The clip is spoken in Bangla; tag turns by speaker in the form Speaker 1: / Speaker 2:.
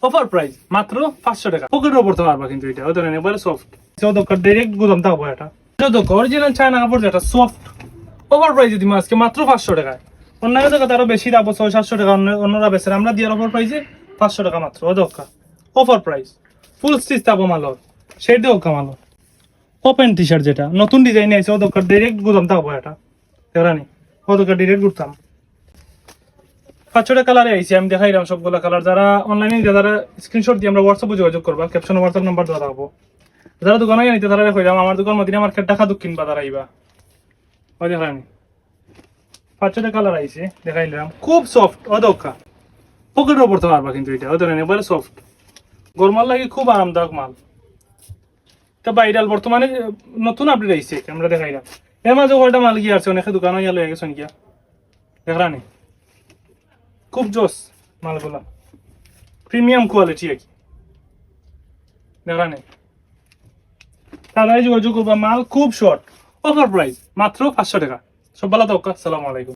Speaker 1: অফার প্রাইস মাত্র 500 টাকা। পকেটের উপর তো পারবা কিন্তু এটা ওদের একেবারে সফট। চৌদক্কা ডাইরেক্ট গুদাম থাকবো এটা। চৌদক্কা অরিজিনাল চায়না কাপড় যেটা সফট। অফার প্রাইসে দিই আজকে মাত্র 500 টাকায়। অন্য জায়গায় আরো বেশি দাবো 600-700 টাকা অন্যরা বেচে, আমরা দিয়ে অফার প্রাইসে 500 টাকা মাত্র। ওদক্কা অফার প্রাইস ফুল স্টিচ থাকবো মালর, সেই দোকা মালর। ওপেন টি শার্ট যেটা নতুন ডিজাইন আছে ওদক্কা ডাইরেক্ট গুদাম থাকবো এটা। এরানি ওদক্কা ডাইরেক্ট গুদাম 500 টাকা কালারে আইসি। আমি দেখাইলাম সবগুলো কালার। যারা অনলাইনে যারা স্ক্রিনশট দিয়ে আমরা হোয়াটসঅ্যাপে যোগাযোগ করবা, ক্যাপশনে হোয়াটসঅ্যাপ নাম্বার দেওয়া থাকবো। যারা দোকানে নিতে তারা কইলাম আমার দোকান মদিনা মার্কেট ঢাকা দক্ষিণ বাজার আইবা। ওই দেখানি 500 টাকা কালার আইসে দেখাইলাম, খুব সফট অদক্কা। পকেটের উপর তো পারবা কিন্তু এটা ওদের একেবারে সফট। গরমাল লাগে খুব আরামদায়ক মাল। এটা ভাইরাল বর্তমানে নতুন আপডেট আইসে আমরা দেখাইলাম। এর মাঝে কয়টা মাল গিয়ে আছে অনেকে দোকানে গিয়ে লয়ে গেছেন গিয়া দেখরানি। খুব জোস মালগুলা, প্রিমিয়াম কোয়ালিটি আর কি দেখরানি। তারাই যোগাযোগ করবা, মাল খুব শর্ট। অফার প্রাইস মাত্র 500 টাকা। সব ভালো থাকুক, আসসালামু আলাইকুম।